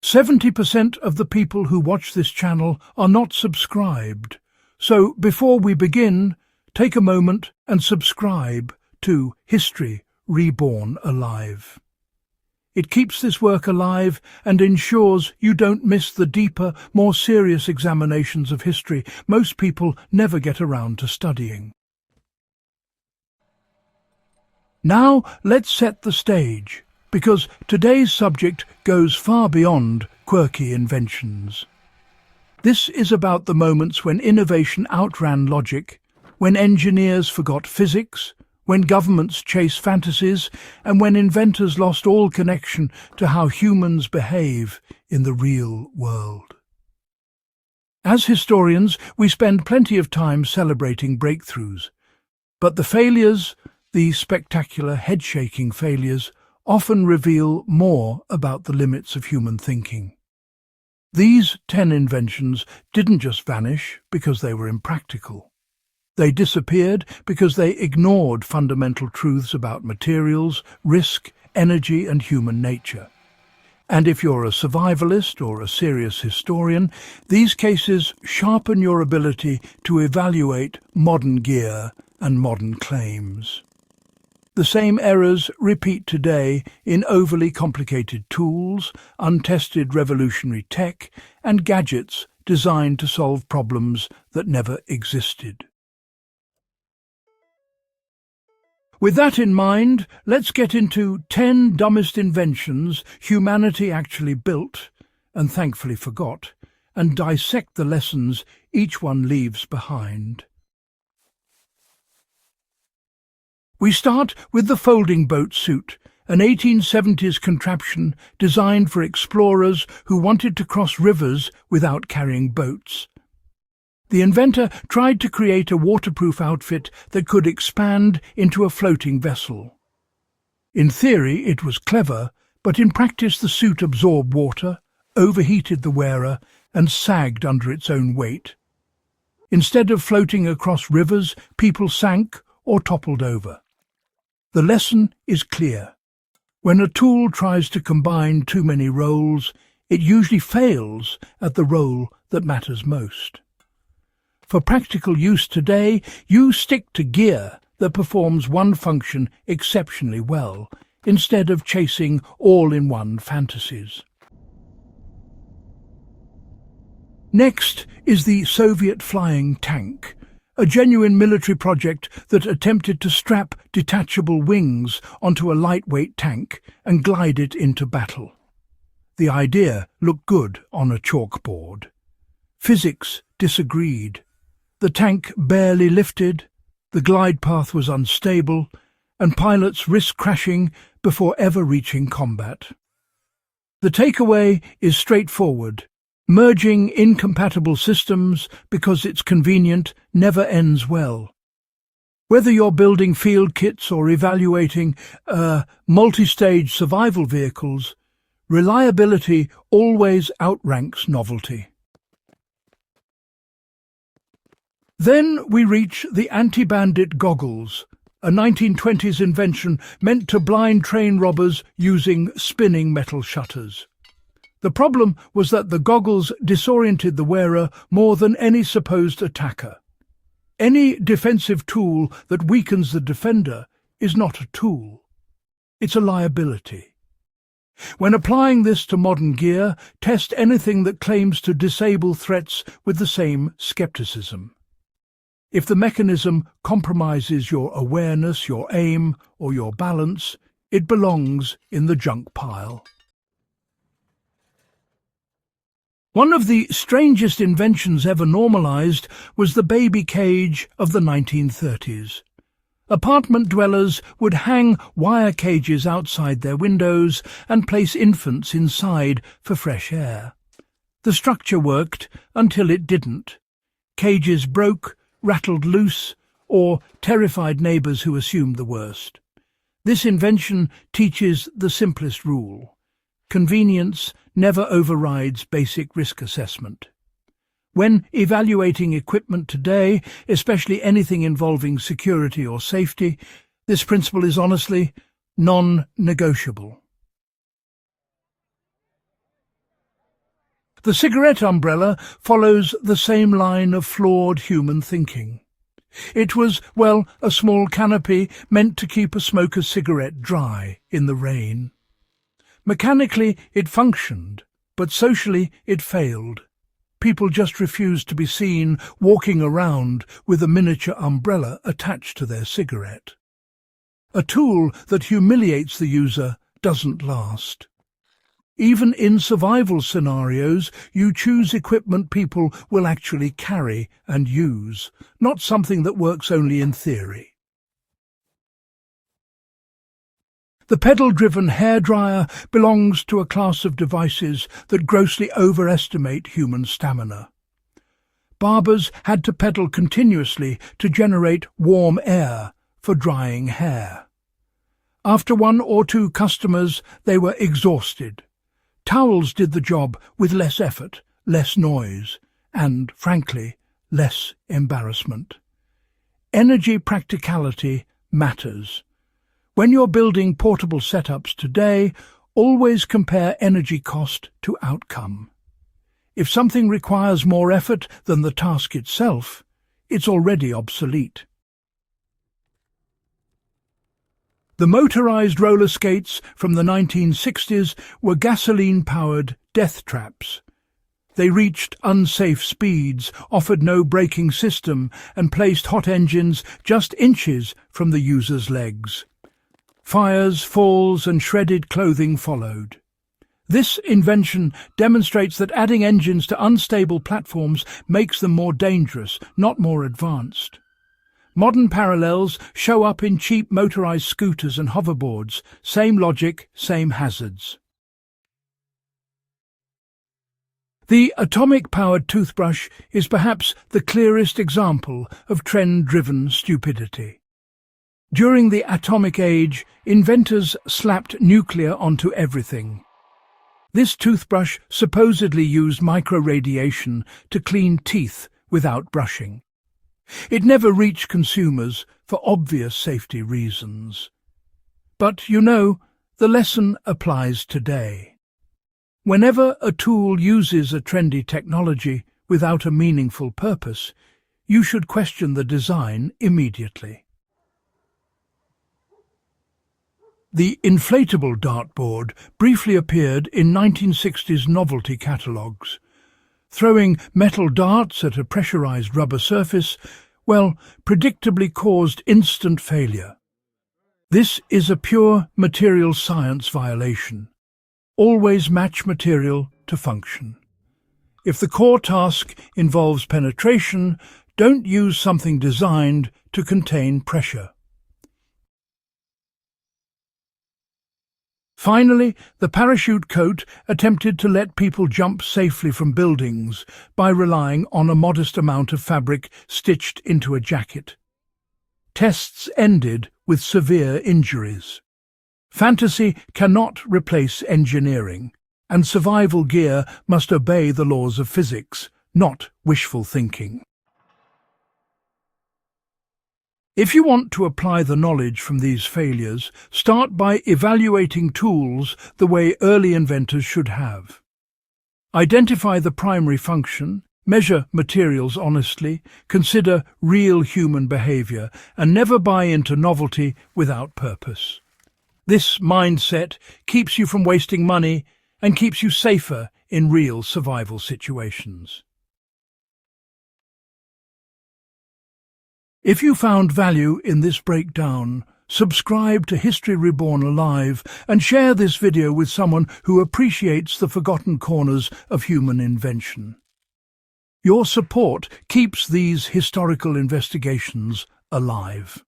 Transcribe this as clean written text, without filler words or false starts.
70% of the people who watch this channel are not subscribed. So before we begin, take a moment and subscribe to History Reborn Alive. It keeps this work alive and ensures you don't miss the deeper, more serious examinations of history most people never get around to studying. Now let's set the stage, because today's subject goes far beyond quirky inventions. This is about the moments when innovation outran logic, when engineers forgot physics, when governments chase fantasies, and when inventors lost all connection to how humans behave in the real world. As historians, we spend plenty of time celebrating breakthroughs, but the failures, the spectacular head-shaking failures, often reveal more about the limits of human thinking. These 10 inventions didn't just vanish because they were impractical. They disappeared because they ignored fundamental truths about materials, risk, energy, and human nature. And if you're a survivalist or a serious historian, these cases sharpen your ability to evaluate modern gear and modern claims. The same errors repeat today in overly complicated tools, untested revolutionary tech, and gadgets designed to solve problems that never existed. With that in mind, let's get into 10 dumbest inventions humanity actually built, and thankfully forgot, and dissect the lessons each one leaves behind. We start with the folding boat suit, an 1870s contraption designed for explorers who wanted to cross rivers without carrying boats. The inventor tried to create a waterproof outfit that could expand into a floating vessel. In theory, it was clever, but in practice the suit absorbed water, overheated the wearer, and sagged under its own weight. Instead of floating across rivers, people sank or toppled over. The lesson is clear. When a tool tries to combine too many roles, it usually fails at the role that matters most. For practical use today, you stick to gear that performs one function exceptionally well, instead of chasing all-in-one fantasies. Next is the Soviet flying tank, a genuine military project that attempted to strap detachable wings onto a lightweight tank and glide it into battle. The idea looked good on a chalkboard. Physics disagreed. The tank barely lifted, the glide path was unstable, and pilots risked crashing before ever reaching combat. The takeaway is straightforward. Merging incompatible systems because it's convenient never ends well. Whether you're building field kits or evaluating multi-stage survival vehicles, reliability always outranks novelty. Then we reach the anti-bandit goggles, a 1920s invention meant to blind train robbers using spinning metal shutters. The problem was that the goggles disoriented the wearer more than any supposed attacker. Any defensive tool that weakens the defender is not a tool. It's a liability. When applying this to modern gear, test anything that claims to disable threats with the same skepticism. If the mechanism compromises your awareness, your aim, or your balance, it belongs in the junk pile. One of the strangest inventions ever normalized was the baby cage of the 1930s. Apartment dwellers would hang wire cages outside their windows and place infants inside for fresh air. The structure worked until it didn't. Cages broke, rattled loose, or terrified neighbours who assumed the worst. This invention teaches the simplest rule. Convenience never overrides basic risk assessment. When evaluating equipment today, especially anything involving security or safety, this principle is honestly non-negotiable. The cigarette umbrella follows the same line of flawed human thinking. It was, well, a small canopy meant to keep a smoker's cigarette dry in the rain. Mechanically it functioned, but socially it failed. People just refused to be seen walking around with a miniature umbrella attached to their cigarette. A tool that humiliates the user doesn't last. Even in survival scenarios, you choose equipment people will actually carry and use, not something that works only in theory. The pedal-driven hairdryer belongs to a class of devices that grossly overestimate human stamina. Barbers had to pedal continuously to generate warm air for drying hair. After 1 or 2 customers, they were exhausted. Towels did the job with less effort, less noise, and, frankly, less embarrassment. Energy practicality matters. When you're building portable setups today, always compare energy cost to outcome. If something requires more effort than the task itself, it's already obsolete. The motorized roller skates from the 1960s were gasoline-powered death traps. They reached unsafe speeds, offered no braking system, and placed hot engines just inches from the user's legs. Fires, falls, and shredded clothing followed. This invention demonstrates that adding engines to unstable platforms makes them more dangerous, not more advanced. Modern parallels show up in cheap motorized scooters and hoverboards. Same logic, same hazards. The atomic-powered toothbrush is perhaps the clearest example of trend-driven stupidity. During the atomic age, inventors slapped nuclear onto everything. This toothbrush supposedly used microradiation to clean teeth without brushing. It never reached consumers for obvious safety reasons. But, you know, the lesson applies today. Whenever a tool uses a trendy technology without a meaningful purpose, you should question the design immediately. The inflatable dartboard briefly appeared in 1960s novelty catalogues. Throwing metal darts at a pressurized rubber surface, well, predictably caused instant failure. This is a pure material science violation. Always match material to function. If the core task involves penetration, don't use something designed to contain pressure. Finally, the parachute coat attempted to let people jump safely from buildings by relying on a modest amount of fabric stitched into a jacket. Tests ended with severe injuries. Fantasy cannot replace engineering, and survival gear must obey the laws of physics, not wishful thinking. If you want to apply the knowledge from these failures, start by evaluating tools the way early inventors should have. Identify the primary function, measure materials honestly, consider real human behavior, and never buy into novelty without purpose. This mindset keeps you from wasting money and keeps you safer in real survival situations. If you found value in this breakdown, subscribe to History Reborn Alive and share this video with someone who appreciates the forgotten corners of human invention. Your support keeps these historical investigations alive.